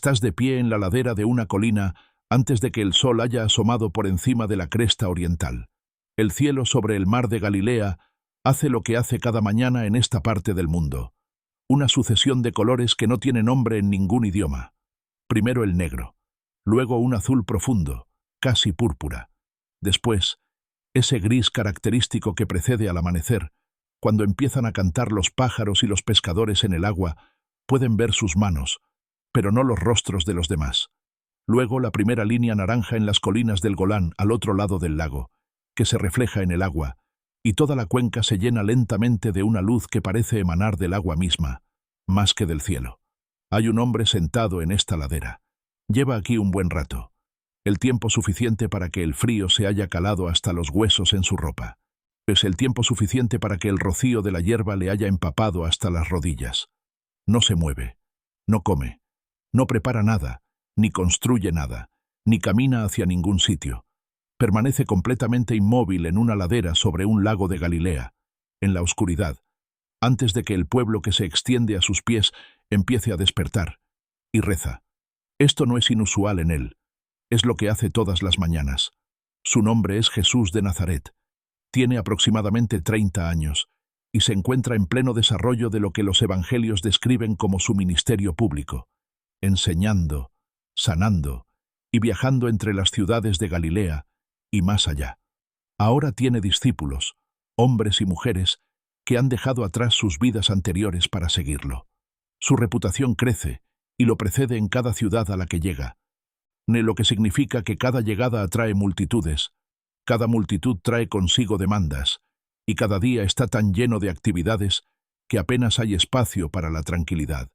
Estás de pie en la ladera de una colina antes de que el sol haya asomado por encima de la cresta oriental. El cielo sobre el mar de Galilea hace lo que hace cada mañana en esta parte del mundo. Una sucesión de colores que no tiene nombre en ningún idioma. Primero el negro, luego un azul profundo, casi púrpura. Después, ese gris característico que precede al amanecer, cuando empiezan a cantar los pájaros y los pescadores en el agua, pueden ver sus manos, pero no los rostros de los demás. Luego la primera línea naranja en las colinas del Golán al otro lado del lago, que se refleja en el agua, y toda la cuenca se llena lentamente de una luz que parece emanar del agua misma, más que del cielo. Hay un hombre sentado en esta ladera. Lleva aquí un buen rato, el tiempo suficiente para que el frío se haya calado hasta los huesos en su ropa. Es el tiempo suficiente para que el rocío de la hierba le haya empapado hasta las rodillas. No se mueve, no come, no prepara nada, ni construye nada, ni camina hacia ningún sitio. Permanece completamente inmóvil en una ladera sobre un lago de Galilea, en la oscuridad, antes de que el pueblo que se extiende a sus pies empiece a despertar, y reza. Esto no es inusual en él, es lo que hace todas las mañanas. Su nombre es Jesús de Nazaret. Tiene aproximadamente 30 años, y se encuentra en pleno desarrollo de lo que los evangelios describen como su ministerio público, enseñando, sanando y viajando entre las ciudades de Galilea y más allá. Ahora tiene discípulos, hombres y mujeres, que han dejado atrás sus vidas anteriores para seguirlo. Su reputación crece y lo precede en cada ciudad a la que llega, lo que significa que cada llegada atrae multitudes, cada multitud trae consigo demandas, y cada día está tan lleno de actividades que apenas hay espacio para la tranquilidad.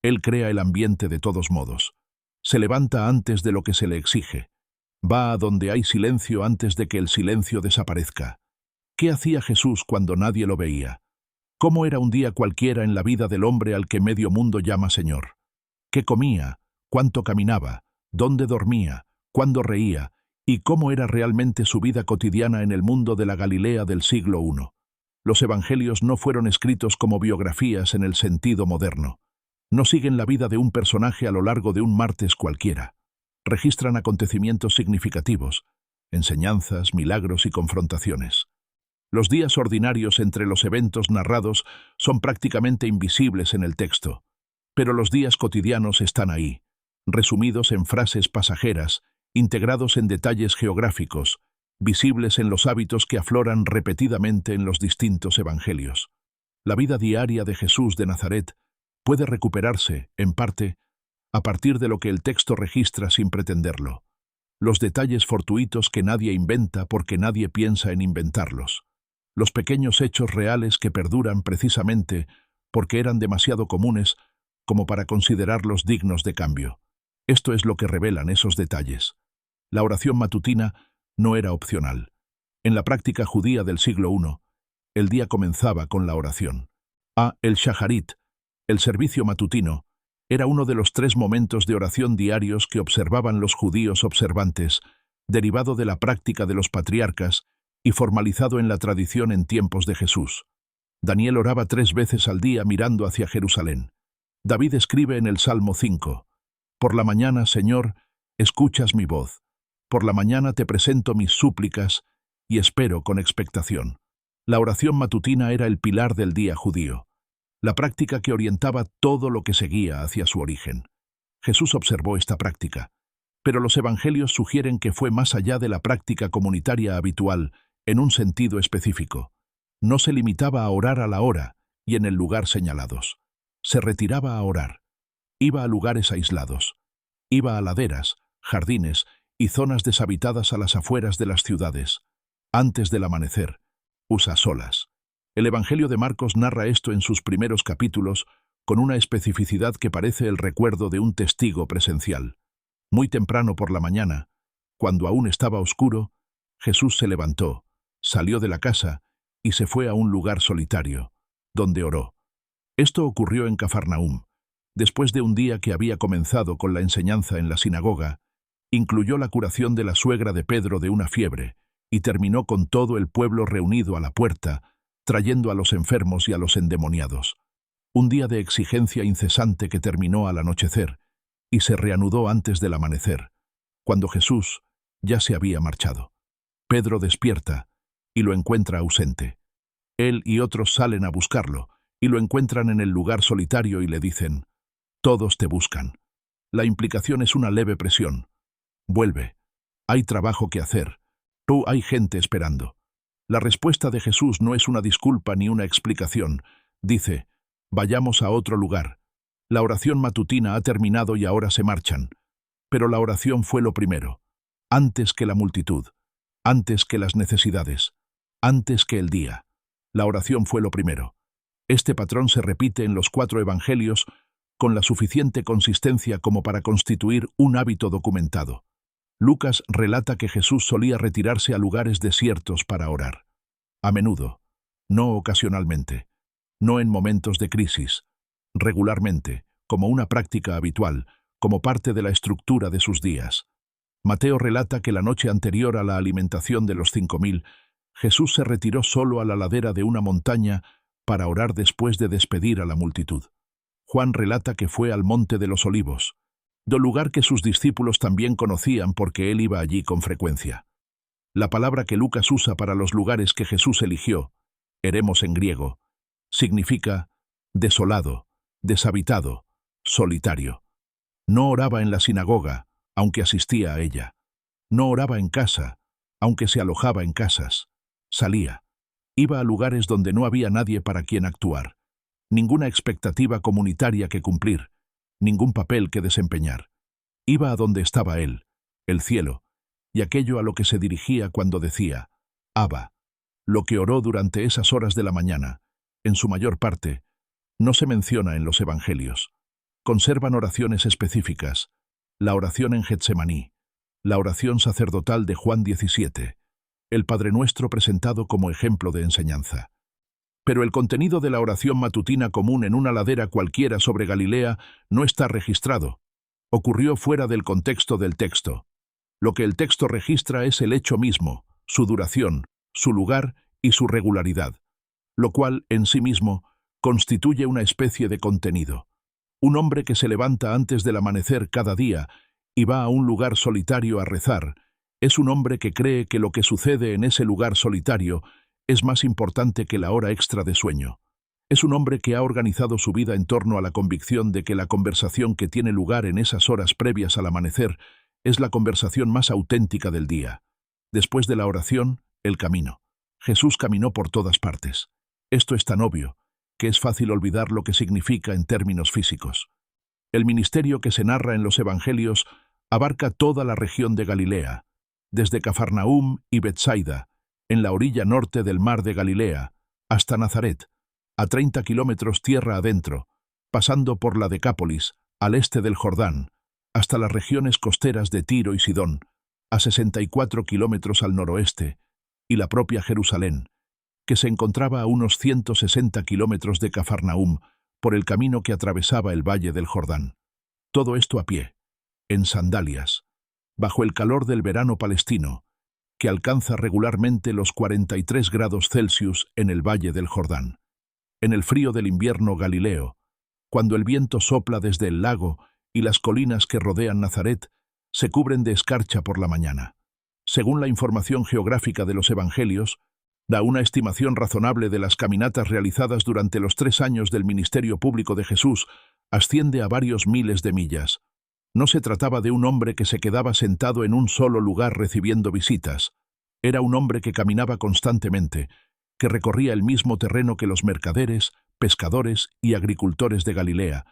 Él crea el ambiente de todos modos. Se levanta antes de lo que se le exige. Va a donde hay silencio antes de que el silencio desaparezca. ¿Qué hacía Jesús cuando nadie lo veía? ¿Cómo era un día cualquiera en la vida del hombre al que medio mundo llama Señor? ¿Qué comía? ¿Cuánto caminaba? ¿Dónde dormía? ¿Cuándo reía? ¿Y cómo era realmente su vida cotidiana en el mundo de la Galilea del siglo I? Los evangelios no fueron escritos como biografías en el sentido moderno. No siguen la vida de un personaje a lo largo de un martes cualquiera. Registran acontecimientos significativos, enseñanzas, milagros y confrontaciones. Los días ordinarios entre los eventos narrados son prácticamente invisibles en el texto, pero los días cotidianos están ahí, resumidos en frases pasajeras, integrados en detalles geográficos, visibles en los hábitos que afloran repetidamente en los distintos evangelios. La vida diaria de Jesús de Nazaret puede recuperarse, en parte, a partir de lo que el texto registra sin pretenderlo. Los detalles fortuitos que nadie inventa porque nadie piensa en inventarlos. Los pequeños hechos reales que perduran precisamente porque eran demasiado comunes como para considerarlos dignos de cambio. Esto es lo que revelan esos detalles. La oración matutina no era opcional. En la práctica judía del siglo I, el día comenzaba con la oración. El shaharit, el servicio matutino, era uno de los 3 momentos de oración diarios que observaban los judíos observantes, derivado de la práctica de los patriarcas y formalizado en la tradición en tiempos de Jesús. Daniel oraba 3 veces al día mirando hacia Jerusalén. David escribe en el Salmo 5, «Por la mañana, Señor, escuchas mi voz. Por la mañana te presento mis súplicas y espero con expectación». La oración matutina era el pilar del día judío, la práctica que orientaba todo lo que seguía hacia su origen. Jesús observó esta práctica, pero los evangelios sugieren que fue más allá de la práctica comunitaria habitual, en un sentido específico. No se limitaba a orar a la hora y en el lugar señalados. Se retiraba a orar. Iba a lugares aislados. Iba a laderas, jardines y zonas deshabitadas a las afueras de las ciudades. Antes del amanecer, a solas. El Evangelio de Marcos narra esto en sus primeros capítulos con una especificidad que parece el recuerdo de un testigo presencial. Muy temprano por la mañana, cuando aún estaba oscuro, Jesús se levantó, salió de la casa y se fue a un lugar solitario, donde oró. Esto ocurrió en Cafarnaúm. Después de un día que había comenzado con la enseñanza en la sinagoga, incluyó la curación de la suegra de Pedro de una fiebre y terminó con todo el pueblo reunido a la puerta, trayendo a los enfermos y a los endemoniados. Un día de exigencia incesante que terminó al anochecer, y se reanudó antes del amanecer, cuando Jesús ya se había marchado. Pedro despierta y lo encuentra ausente. Él y otros salen a buscarlo y lo encuentran en el lugar solitario y le dicen: «Todos te buscan». La implicación es una leve presión. «Vuelve. Hay trabajo que hacer. Hay gente esperando». La respuesta de Jesús no es una disculpa ni una explicación. Dice: «Vayamos a otro lugar. La oración matutina ha terminado y ahora se marchan». Pero la oración fue lo primero, antes que la multitud, antes que las necesidades, antes que el día. La oración fue lo primero. Este patrón se repite en los 4 evangelios con la suficiente consistencia como para constituir un hábito documentado. Lucas relata que Jesús solía retirarse a lugares desiertos para orar. A menudo, no ocasionalmente, no en momentos de crisis, regularmente, como una práctica habitual, como parte de la estructura de sus días. Mateo relata que la noche anterior a la alimentación de los 5000, Jesús se retiró solo a la ladera de una montaña para orar después de despedir a la multitud. Juan relata que fue al Monte de los Olivos, lugar que sus discípulos también conocían porque él iba allí con frecuencia. La palabra que Lucas usa para los lugares que Jesús eligió, eremos en griego, significa desolado, deshabitado, solitario. No oraba en la sinagoga, aunque asistía a ella. No oraba en casa, aunque se alojaba en casas. Salía. Iba a lugares donde no había nadie para quien actuar. Ninguna expectativa comunitaria que cumplir, ningún papel que desempeñar. Iba a donde estaba él, el cielo, y aquello a lo que se dirigía cuando decía, Abba. Lo que oró durante esas horas de la mañana, en su mayor parte, no se menciona en los evangelios. Conservan oraciones específicas, la oración en Getsemaní, la oración sacerdotal de Juan 17, el Padre Nuestro presentado como ejemplo de enseñanza. Pero el contenido de la oración matutina común en una ladera cualquiera sobre Galilea no está registrado. Ocurrió fuera del contexto del texto. Lo que el texto registra es el hecho mismo, su duración, su lugar y su regularidad, lo cual, en sí mismo, constituye una especie de contenido. Un hombre que se levanta antes del amanecer cada día y va a un lugar solitario a rezar, es un hombre que cree que lo que sucede en ese lugar solitario es más importante que la hora extra de sueño. Es un hombre que ha organizado su vida en torno a la convicción de que la conversación que tiene lugar en esas horas previas al amanecer es la conversación más auténtica del día. Después de la oración, el camino. Jesús caminó por todas partes. Esto es tan obvio que es fácil olvidar lo que significa en términos físicos. El ministerio que se narra en los evangelios abarca toda la región de Galilea, desde Cafarnaúm y Betsaida, en la orilla norte del mar de Galilea, hasta Nazaret, a 30 kilómetros tierra adentro, pasando por la Decápolis, al este del Jordán, hasta las regiones costeras de Tiro y Sidón, a 64 kilómetros al noroeste, y la propia Jerusalén, que se encontraba a unos 160 kilómetros de Cafarnaúm por el camino que atravesaba el valle del Jordán. Todo esto a pie, en sandalias, bajo el calor del verano palestino, que alcanza regularmente los 43 grados Celsius en el valle del Jordán. En el frío del invierno galileo, cuando el viento sopla desde el lago y las colinas que rodean Nazaret se cubren de escarcha por la mañana. Según la información geográfica de los evangelios, da una estimación razonable de las caminatas realizadas durante los 3 años del ministerio público de Jesús, asciende a varios miles de millas. No se trataba de un hombre que se quedaba sentado en un solo lugar recibiendo visitas. Era un hombre que caminaba constantemente, que recorría el mismo terreno que los mercaderes, pescadores y agricultores de Galilea,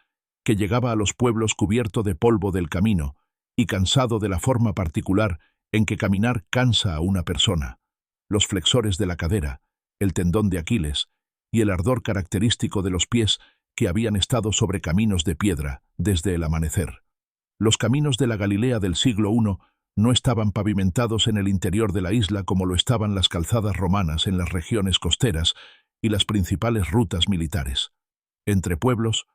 que llegaba a los pueblos cubierto de polvo del camino y cansado de la forma particular en que caminar cansa a una persona. Los flexores de la cadera, el tendón de Aquiles y el ardor característico de los pies que habían estado sobre caminos de piedra desde el amanecer. Los caminos de la Galilea del siglo I no estaban pavimentados en el interior de la isla como lo estaban las calzadas romanas en las regiones costeras y las principales rutas militares. Entre pueblos,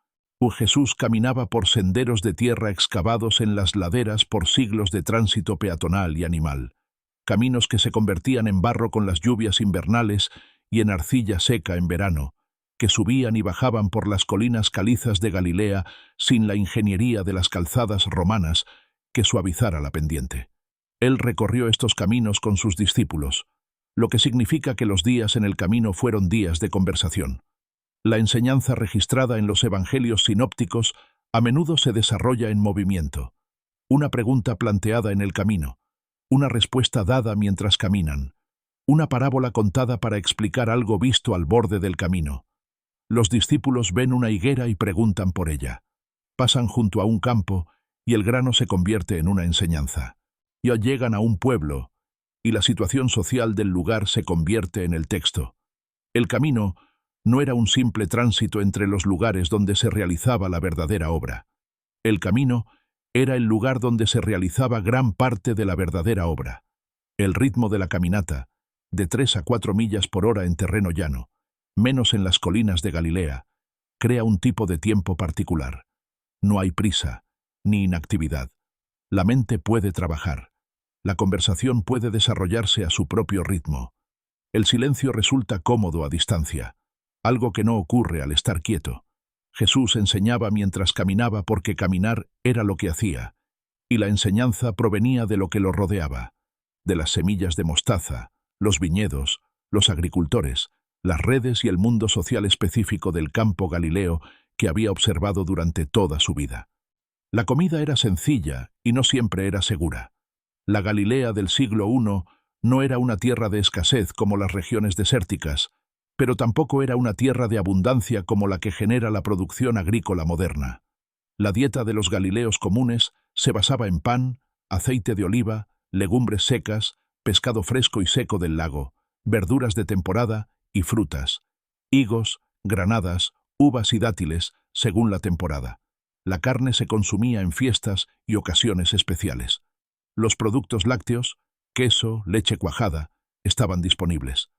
Jesús caminaba por senderos de tierra excavados en las laderas por siglos de tránsito peatonal y animal. Caminos que se convertían en barro con las lluvias invernales y en arcilla seca en verano, que subían y bajaban por las colinas calizas de Galilea sin la ingeniería de las calzadas romanas que suavizara la pendiente. Él recorrió estos caminos con sus discípulos, lo que significa que los días en el camino fueron días de conversación. La enseñanza registrada en los evangelios sinópticos a menudo se desarrolla en movimiento. Una pregunta planteada en el camino, una respuesta dada mientras caminan, una parábola contada para explicar algo visto al borde del camino. Los discípulos ven una higuera y preguntan por ella. Pasan junto a un campo y el grano se convierte en una enseñanza. Ya llegan a un pueblo y la situación social del lugar se convierte en el texto. El camino no era un simple tránsito entre los lugares donde se realizaba la verdadera obra. El camino era el lugar donde se realizaba gran parte de la verdadera obra. El ritmo de la caminata, de 3 a 4 millas por hora en terreno llano, menos en las colinas de Galilea, crea un tipo de tiempo particular. No hay prisa, ni inactividad. La mente puede trabajar. La conversación puede desarrollarse a su propio ritmo. El silencio resulta cómodo a distancia, algo que no ocurre al estar quieto. Jesús enseñaba mientras caminaba porque caminar era lo que hacía, y la enseñanza provenía de lo que lo rodeaba, de las semillas de mostaza, los viñedos, los agricultores, las redes y el mundo social específico del campo galileo que había observado durante toda su vida. La comida era sencilla y no siempre era segura. La Galilea del siglo I no era una tierra de escasez como las regiones desérticas, pero tampoco era una tierra de abundancia como la que genera la producción agrícola moderna. La dieta de los galileos comunes se basaba en pan, aceite de oliva, legumbres secas, pescado fresco y seco del lago, verduras de temporada y frutas, higos, granadas, uvas y dátiles, según la temporada. La carne se consumía en fiestas y ocasiones especiales. Los productos lácteos, queso, leche cuajada, estaban disponibles.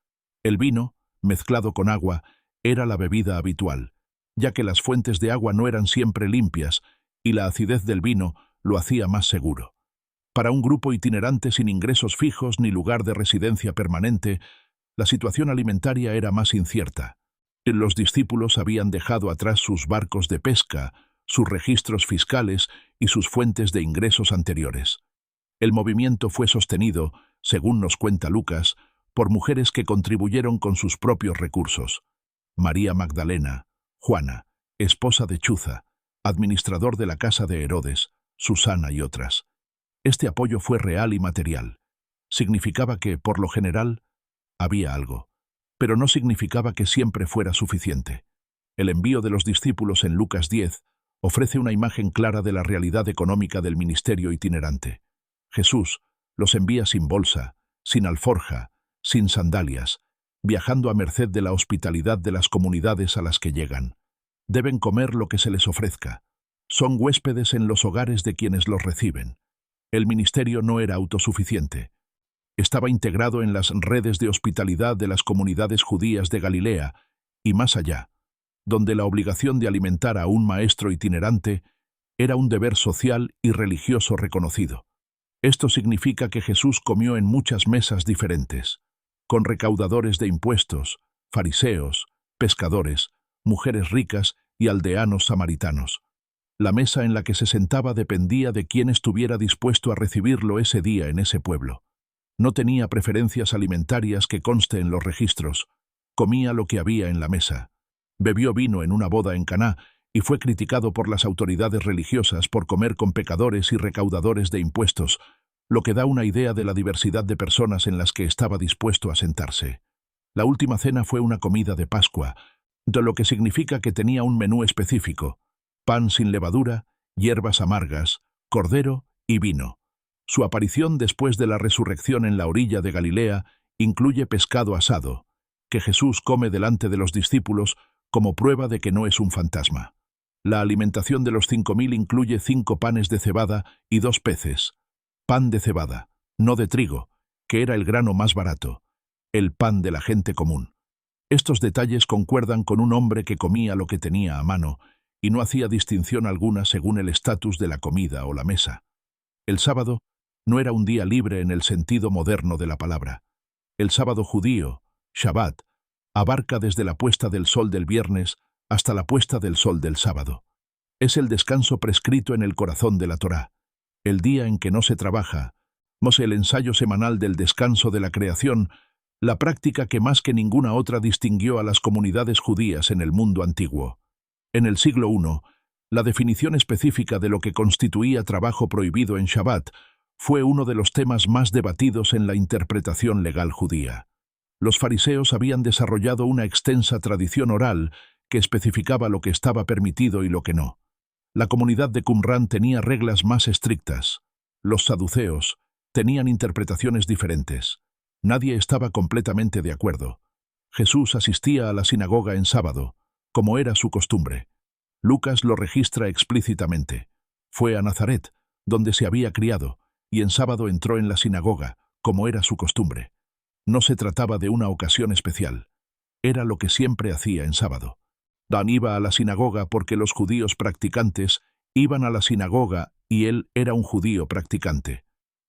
El vino, mezclado con agua, era la bebida habitual, ya que las fuentes de agua no eran siempre limpias y la acidez del vino lo hacía más seguro. Para un grupo itinerante sin ingresos fijos ni lugar de residencia permanente, la situación alimentaria era más incierta. Los discípulos habían dejado atrás sus barcos de pesca, sus registros fiscales y sus fuentes de ingresos anteriores. El movimiento fue sostenido, según nos cuenta Lucas, por mujeres que contribuyeron con sus propios recursos. María Magdalena, Juana, esposa de Chuza, administrador de la casa de Herodes, Susana y otras. Este apoyo fue real y material. Significaba que, por lo general, había algo, pero no significaba que siempre fuera suficiente. El envío de los discípulos en Lucas 10 ofrece una imagen clara de la realidad económica del ministerio itinerante. Jesús los envía sin bolsa, sin alforja, sin sandalias, viajando a merced de la hospitalidad de las comunidades a las que llegan. Deben comer lo que se les ofrezca. Son huéspedes en los hogares de quienes los reciben. El ministerio no era autosuficiente. Estaba integrado en las redes de hospitalidad de las comunidades judías de Galilea y más allá, donde la obligación de alimentar a un maestro itinerante era un deber social y religioso reconocido. Esto significa que Jesús comió en muchas mesas diferentes, con recaudadores de impuestos, fariseos, pescadores, mujeres ricas y aldeanos samaritanos. La mesa en la que se sentaba dependía de quién estuviera dispuesto a recibirlo ese día en ese pueblo. No tenía preferencias alimentarias que conste en los registros. Comía lo que había en la mesa. Bebió vino en una boda en Caná y fue criticado por las autoridades religiosas por comer con pecadores y recaudadores de impuestos, lo que da una idea de la diversidad de personas en las que estaba dispuesto a sentarse. La última cena fue una comida de Pascua, de lo que significa que tenía un menú específico: pan sin levadura, hierbas amargas, cordero y vino. Su aparición después de la resurrección en la orilla de Galilea incluye pescado asado, que Jesús come delante de los discípulos como prueba de que no es un fantasma. La alimentación de los 5.000 incluye 5 panes de cebada y 2 peces. Pan de cebada, no de trigo, que era el grano más barato, el pan de la gente común. Estos detalles concuerdan con un hombre que comía lo que tenía a mano y no hacía distinción alguna según el estatus de la comida o la mesa. El sábado no era un día libre en el sentido moderno de la palabra. El sábado judío, Shabbat, Abarca desde la puesta del sol del viernes hasta la puesta del sol del sábado. Es el descanso prescrito en el corazón de la Torá, el día en que no se trabaja, el ensayo semanal del descanso de la creación, la práctica que más que ninguna otra distinguió a las comunidades judías en el mundo antiguo. En el siglo I, la definición específica de lo que constituía trabajo prohibido en Shabbat fue uno de los temas más debatidos en la interpretación legal judía. Los fariseos habían desarrollado una extensa tradición oral que especificaba lo que estaba permitido y lo que no. La comunidad de Qumrán tenía reglas más estrictas. Los saduceos tenían interpretaciones diferentes. Nadie estaba completamente de acuerdo. Jesús asistía a la sinagoga en sábado, como era su costumbre. Lucas lo registra explícitamente. Fue a Nazaret, donde se había criado, y en sábado entró en la sinagoga, como era su costumbre. No se trataba de una ocasión especial. Era lo que siempre hacía en sábado. Dan iba a la sinagoga porque los judíos practicantes iban a la sinagoga y él era un judío practicante.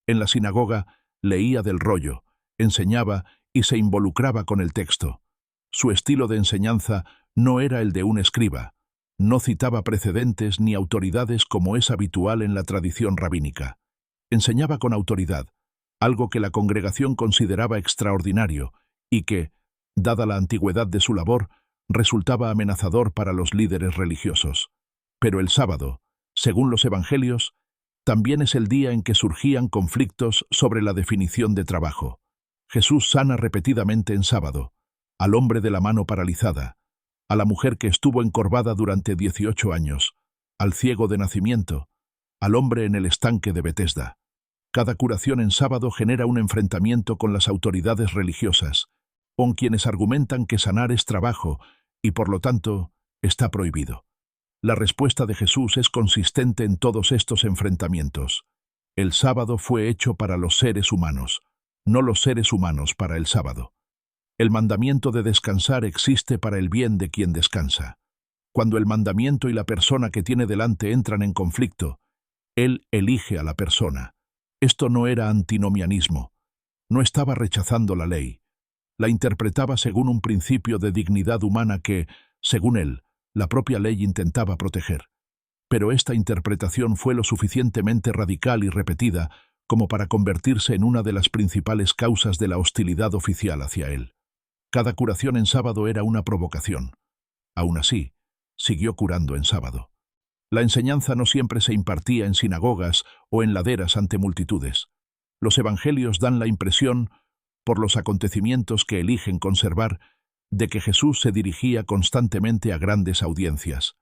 En la sinagoga leía del rollo, enseñaba y se involucraba con el texto. Su estilo de enseñanza no era el de un escriba. No citaba precedentes ni autoridades como es habitual en la tradición rabínica. Enseñaba con autoridad, algo que la congregación consideraba extraordinario y que, dada la antigüedad de su labor, resultaba amenazador para los líderes religiosos. Pero el sábado, según los evangelios, también es el día en que surgían conflictos sobre la definición de trabajo. Jesús sana repetidamente en sábado, al hombre de la mano paralizada, a la mujer que estuvo encorvada durante 18 años, al ciego de nacimiento, al hombre en el estanque de Betesda. Cada curación en sábado genera un enfrentamiento con las autoridades religiosas, con quienes argumentan que sanar es trabajo y, por lo tanto, está prohibido. La respuesta de Jesús es consistente en todos estos enfrentamientos. El sábado fue hecho para los seres humanos, no los seres humanos para el sábado. El mandamiento de descansar existe para el bien de quien descansa. Cuando el mandamiento y la persona que tiene delante entran en conflicto, él elige a la persona. Esto no era antinomianismo. No estaba rechazando la ley. La interpretaba según un principio de dignidad humana que, según él, la propia ley intentaba proteger. Pero esta interpretación fue lo suficientemente radical y repetida como para convertirse en una de las principales causas de la hostilidad oficial hacia él. Cada curación en sábado era una provocación. Aún así, siguió curando en sábado. La enseñanza no siempre se impartía en sinagogas o en laderas ante multitudes. Los evangelios dan la impresión, por los acontecimientos que eligen conservar, de que Jesús se dirigía constantemente a grandes audiencias.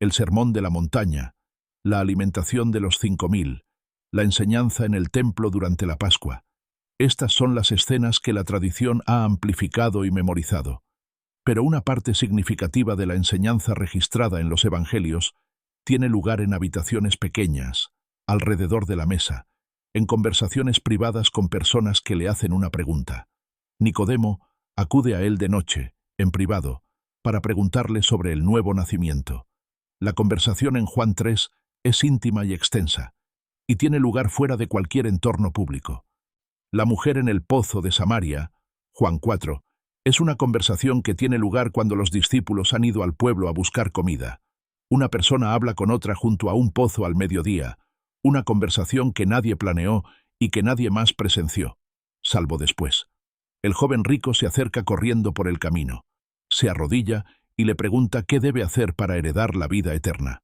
El sermón de la montaña, la alimentación de los 5.000, la enseñanza en el templo durante la Pascua. Estas son las escenas que la tradición ha amplificado y memorizado. Pero una parte significativa de la enseñanza registrada en los evangelios tiene lugar en habitaciones pequeñas, alrededor de la mesa, en conversaciones privadas con personas que le hacen una pregunta. Nicodemo acude a él de noche, en privado, para preguntarle sobre el nuevo nacimiento. La conversación en Juan 3 es íntima y extensa, y tiene lugar fuera de cualquier entorno público. La mujer en el pozo de Samaria, Juan 4, es una conversación que tiene lugar cuando los discípulos han ido al pueblo a buscar comida. Una persona habla con otra junto a un pozo al mediodía, una conversación que nadie planeó y que nadie más presenció, salvo después. El joven rico se acerca corriendo por el camino, se arrodilla y le pregunta qué debe hacer para heredar la vida eterna.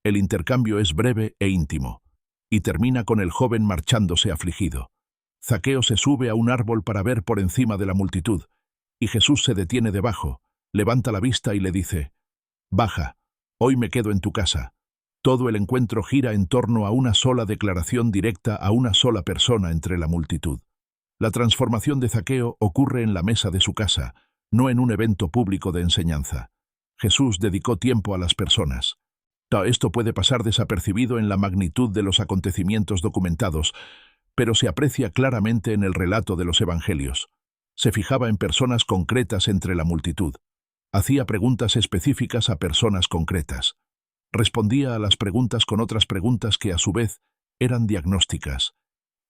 El intercambio es breve e íntimo, y termina con el joven marchándose afligido. Zaqueo se sube a un árbol para ver por encima de la multitud, y Jesús se detiene debajo, levanta la vista y le dice: «Baja, hoy me quedo en tu casa». Todo el encuentro gira en torno a una sola declaración directa a una sola persona entre la multitud. La transformación de Zaqueo ocurre en la mesa de su casa, no en un evento público de enseñanza. Jesús dedicó tiempo a las personas. Esto puede pasar desapercibido en la magnitud de los acontecimientos documentados, pero se aprecia claramente en el relato de los evangelios. Se fijaba en personas concretas entre la multitud. Hacía preguntas específicas a personas concretas. Respondía a las preguntas con otras preguntas que, a su vez, eran diagnósticas.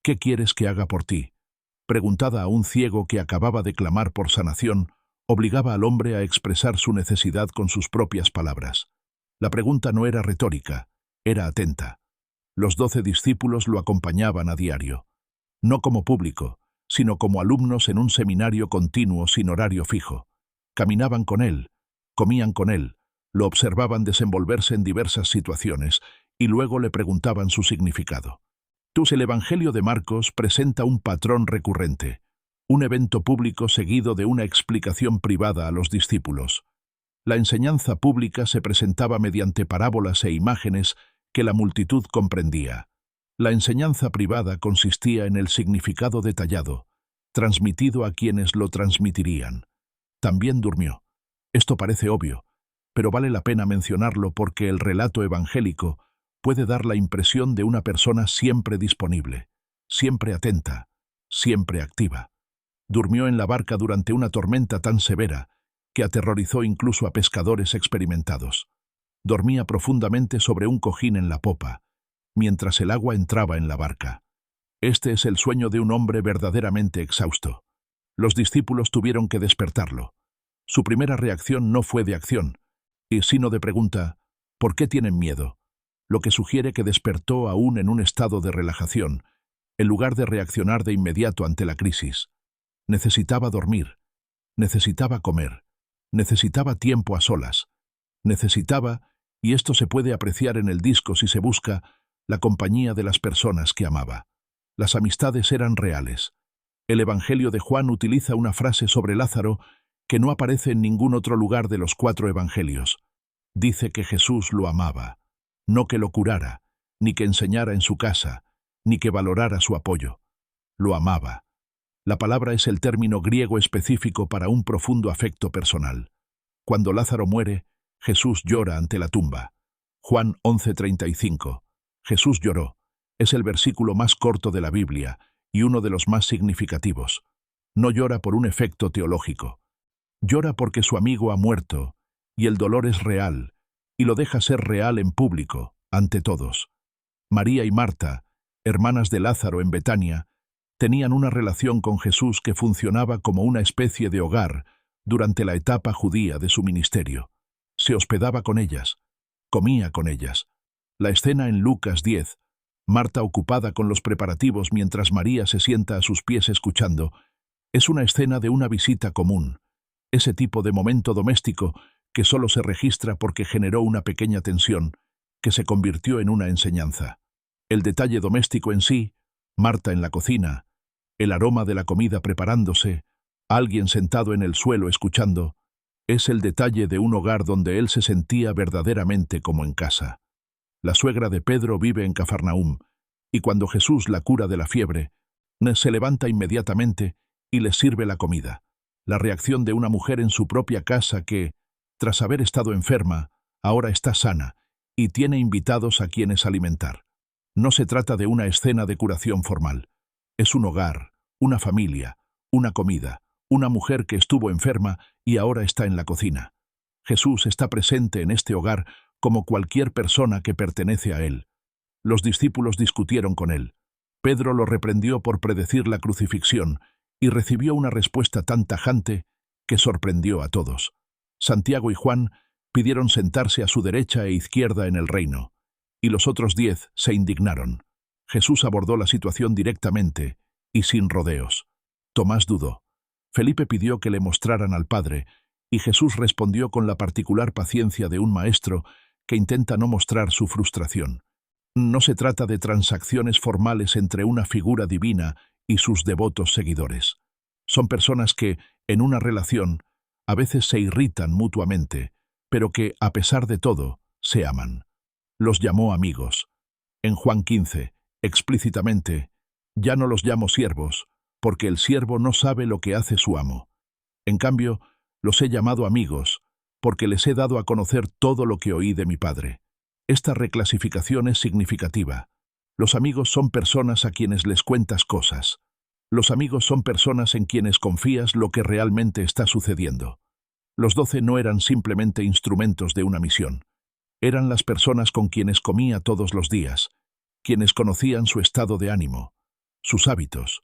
¿Qué quieres que haga por ti? Preguntada a un ciego que acababa de clamar por sanación, Obligaba al hombre a expresar su necesidad con sus propias palabras. La pregunta no era retórica, era atenta. Los 12 discípulos lo acompañaban a diario. No como público, sino como alumnos en un seminario continuo sin horario fijo. Caminaban con él, comían con él, lo observaban desenvolverse en diversas situaciones y luego le preguntaban su significado. El Evangelio de Marcos presenta un patrón recurrente, un evento público seguido de una explicación privada a los discípulos. La enseñanza pública se presentaba mediante parábolas e imágenes que la multitud comprendía. La enseñanza privada consistía en el significado detallado, transmitido a quienes lo transmitirían. También durmió. Esto parece obvio, pero vale la pena mencionarlo porque el relato evangélico puede dar la impresión de una persona siempre disponible, siempre atenta, siempre activa. Durmió en la barca durante una tormenta tan severa que aterrorizó incluso a pescadores experimentados. Dormía profundamente sobre un cojín en la popa, mientras el agua entraba en la barca. Este es el sueño de un hombre verdaderamente exhausto. Los discípulos tuvieron que despertarlo. Su primera reacción no fue de acción, sino de pregunta: ¿por qué tienen miedo? Lo que sugiere que despertó aún en un estado de relajación, en lugar de reaccionar de inmediato ante la crisis. Necesitaba dormir, necesitaba comer, necesitaba tiempo a solas, necesitaba, y esto se puede apreciar en el disco si se busca, la compañía de las personas que amaba. Las amistades eran reales. El Evangelio de Juan utiliza una frase sobre Lázaro que no aparece en ningún otro lugar de los 4 evangelios. Dice que Jesús lo amaba, no que lo curara, ni que enseñara en su casa, ni que valorara su apoyo. Lo amaba. La palabra es el término griego específico para un profundo afecto personal. Cuando Lázaro muere, Jesús llora ante la tumba. Juan 11:35. Jesús lloró. Es el versículo más corto de la Biblia y uno de los más significativos. No llora por un efecto teológico. Llora porque su amigo ha muerto, y el dolor es real, y lo deja ser real en público, ante todos. María y Marta, hermanas de Lázaro en Betania, tenían una relación con Jesús que funcionaba como una especie de hogar durante la etapa judía de su ministerio. Se hospedaba con ellas, comía con ellas. La escena en Lucas 10, Marta ocupada con los preparativos mientras María se sienta a sus pies escuchando, es una escena de una visita común, ese tipo de momento doméstico que solo se registra porque generó una pequeña tensión, que se convirtió en una enseñanza. El detalle doméstico en sí, Marta en la cocina, el aroma de la comida preparándose, alguien sentado en el suelo escuchando, es el detalle de un hogar donde él se sentía verdaderamente como en casa. La suegra de Pedro vive en Cafarnaúm, y cuando Jesús la cura de la fiebre, se levanta inmediatamente y le sirve la comida. La reacción de una mujer en su propia casa que, tras haber estado enferma, ahora está sana y tiene invitados a quienes alimentar. No se trata de una escena de curación formal. Es un hogar, una familia, una comida, una mujer que estuvo enferma y ahora está en la cocina. Jesús está presente en este hogar como cualquier persona que pertenece a él. Los discípulos discutieron con él. Pedro lo reprendió por predecir la crucifixión y recibió una respuesta tan tajante que sorprendió a todos. Santiago y Juan pidieron sentarse a su derecha e izquierda en el reino, y los otros 10 se indignaron. Jesús abordó la situación directamente y sin rodeos. Tomás dudó. Felipe pidió que le mostraran al Padre, y Jesús respondió con la particular paciencia de un maestro que intenta no mostrar su frustración. No se trata de transacciones formales entre una figura divina y sus devotos seguidores. Son personas que, en una relación, a veces se irritan mutuamente, pero que, a pesar de todo, se aman. Los llamó amigos. En Juan 15, explícitamente, ya no los llamo siervos, porque el siervo no sabe lo que hace su amo. En cambio, los he llamado amigos, porque les he dado a conocer todo lo que oí de mi Padre. Esta reclasificación es significativa. Los amigos son personas a quienes les cuentas cosas. Los amigos son personas en quienes confías lo que realmente está sucediendo. Los 12 no eran simplemente instrumentos de una misión. Eran las personas con quienes comía todos los días, quienes conocían su estado de ánimo, sus hábitos,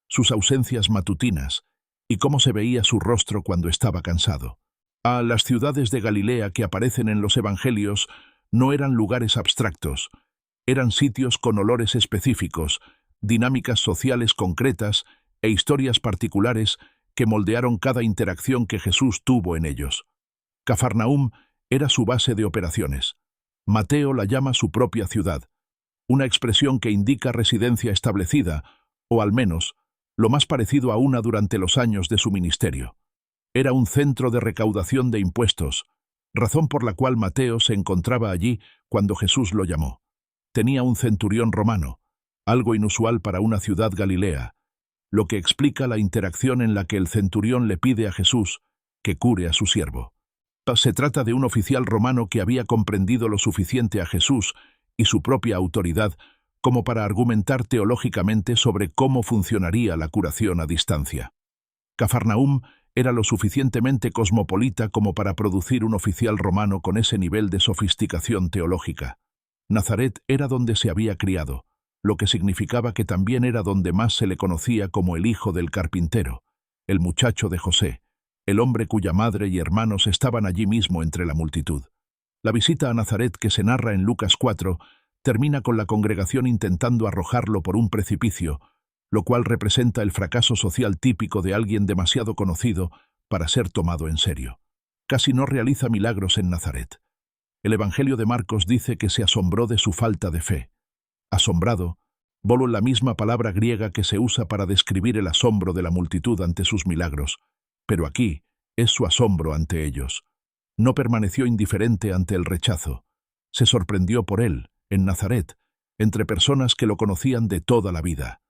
sus ausencias matutinas y cómo se veía su rostro cuando estaba cansado. Las ciudades de Galilea que aparecen en los Evangelios no eran lugares abstractos, eran sitios con olores específicos, dinámicas sociales concretas e historias particulares que moldearon cada interacción que Jesús tuvo en ellos. Cafarnaúm era su base de operaciones. Mateo la llama su propia ciudad, una expresión que indica residencia establecida, o al menos, lo más parecido a una durante los años de su ministerio. Era un centro de recaudación de impuestos, razón por la cual Mateo se encontraba allí cuando Jesús lo llamó. Tenía un centurión romano, algo inusual para una ciudad galilea, lo que explica la interacción en la que el centurión le pide a Jesús que cure a su siervo. Se trata de un oficial romano que había comprendido lo suficiente a Jesús y su propia autoridad como para argumentar teológicamente sobre cómo funcionaría la curación a distancia. Cafarnaúm era lo suficientemente cosmopolita como para producir un oficial romano con ese nivel de sofisticación teológica. Nazaret era donde se había criado, lo que significaba que también era donde más se le conocía como el hijo del carpintero, el muchacho de José, el hombre cuya madre y hermanos estaban allí mismo entre la multitud. La visita a Nazaret que se narra en Lucas 4 termina con la congregación intentando arrojarlo por un precipicio, lo cual representa el fracaso social típico de alguien demasiado conocido para ser tomado en serio. Casi no realiza milagros en Nazaret. El Evangelio de Marcos dice que se asombró de su falta de fe. Asombrado, voló la misma palabra griega que se usa para describir el asombro de la multitud ante sus milagros, pero aquí es su asombro ante ellos. No permaneció indiferente ante el rechazo. Se sorprendió por él, en Nazaret, entre personas que lo conocían de toda la vida.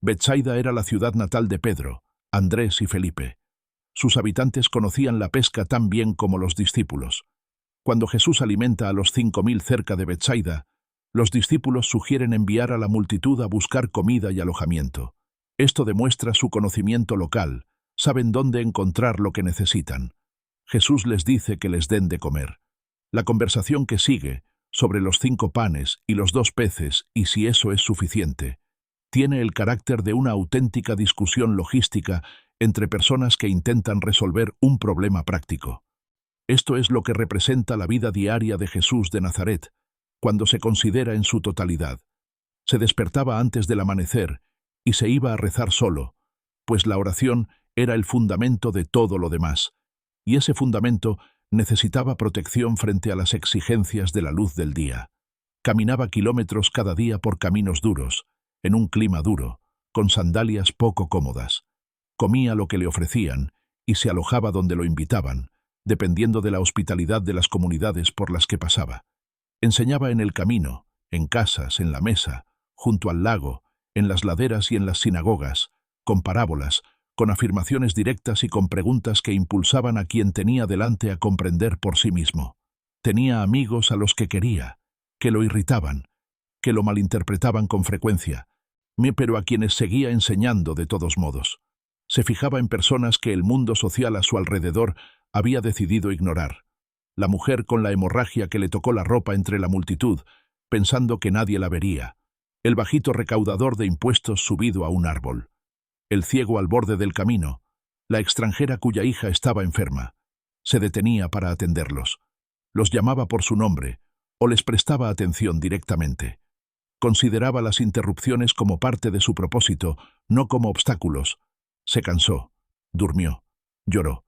Betsaida era la ciudad natal de Pedro, Andrés y Felipe. Sus habitantes conocían la pesca tan bien como los discípulos. Cuando Jesús alimenta a los 5.000 cerca de Betsaida, los discípulos sugieren enviar a la multitud a buscar comida y alojamiento. Esto demuestra su conocimiento local, saben dónde encontrar lo que necesitan. Jesús les dice que les den de comer. La conversación que sigue, sobre los 5 panes y los 2 peces y si eso es suficiente, tiene el carácter de una auténtica discusión logística entre personas que intentan resolver un problema práctico. Esto es lo que representa la vida diaria de Jesús de Nazaret, cuando se considera en su totalidad. Se despertaba antes del amanecer y se iba a rezar solo, pues la oración era el fundamento de todo lo demás, y ese fundamento necesitaba protección frente a las exigencias de la luz del día. Caminaba kilómetros cada día por caminos duros, en un clima duro, con sandalias poco cómodas. Comía lo que le ofrecían y se alojaba donde lo invitaban, dependiendo de la hospitalidad de las comunidades por las que pasaba. Enseñaba en el camino, en casas, en la mesa, junto al lago, en las laderas y en las sinagogas, con parábolas, con afirmaciones directas y con preguntas que impulsaban a quien tenía delante a comprender por sí mismo. Tenía amigos a los que quería, que lo irritaban, que lo malinterpretaban con frecuencia, pero a quienes seguía enseñando de todos modos. Se fijaba en personas que el mundo social a su alrededor había decidido ignorar. La mujer con la hemorragia que le tocó la ropa entre la multitud, pensando que nadie la vería. El bajito recaudador de impuestos subido a un árbol. El ciego al borde del camino. La extranjera cuya hija estaba enferma. Se detenía para atenderlos. Los llamaba por su nombre, o les prestaba atención directamente. Consideraba las interrupciones como parte de su propósito, no como obstáculos. Se cansó, durmió, lloró.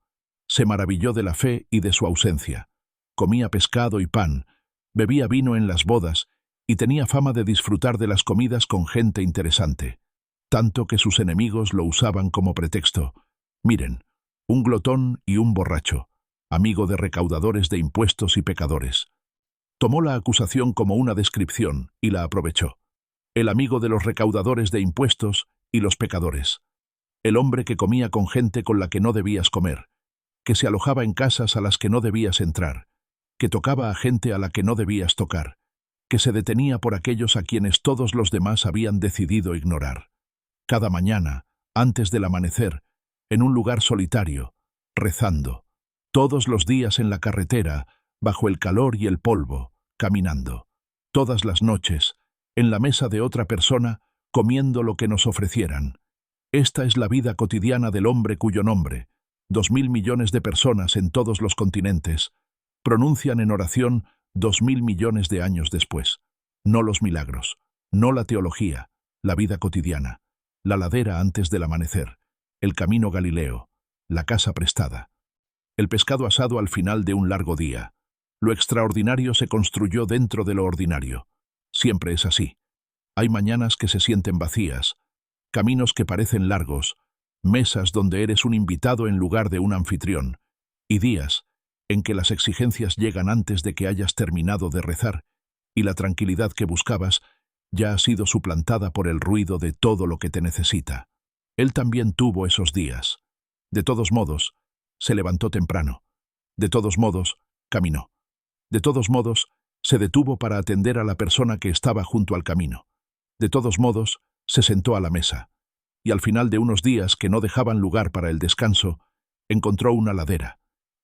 Se maravilló de la fe y de su ausencia. Comía pescado y pan, bebía vino en las bodas y tenía fama de disfrutar de las comidas con gente interesante, tanto que sus enemigos lo usaban como pretexto. Miren, un glotón y un borracho, amigo de recaudadores de impuestos y pecadores. Tomó la acusación como una descripción y la aprovechó. El amigo de los recaudadores de impuestos y los pecadores. El hombre que comía con gente con la que no debías comer, que se alojaba en casas a las que no debías entrar, que tocaba a gente a la que no debías tocar, que se detenía por aquellos a quienes todos los demás habían decidido ignorar. Cada mañana, antes del amanecer, en un lugar solitario, rezando. Todos los días en la carretera, bajo el calor y el polvo, caminando. Todas las noches, en la mesa de otra persona, comiendo lo que nos ofrecieran. Esta es la vida cotidiana del hombre cuyo nombre, 2.000 millones de personas en todos los continentes, pronuncian en oración 2.000 millones de años después. No los milagros, no la teología, la vida cotidiana, la ladera antes del amanecer, el camino Galileo, la casa prestada, el pescado asado al final de un largo día. Lo extraordinario se construyó dentro de lo ordinario. Siempre es así. Hay mañanas que se sienten vacías, caminos que parecen largos, mesas donde eres un invitado en lugar de un anfitrión, y días en que las exigencias llegan antes de que hayas terminado de rezar, y la tranquilidad que buscabas ya ha sido suplantada por el ruido de todo lo que te necesita. Él también tuvo esos días. De todos modos, se levantó temprano. De todos modos, caminó. De todos modos, se detuvo para atender a la persona que estaba junto al camino. De todos modos, se sentó a la mesa. Y al final de unos días que no dejaban lugar para el descanso, encontró una ladera.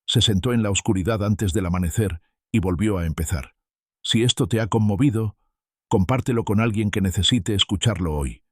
Se sentó en la oscuridad antes del amanecer y volvió a empezar. Si esto te ha conmovido, compártelo con alguien que necesite escucharlo hoy.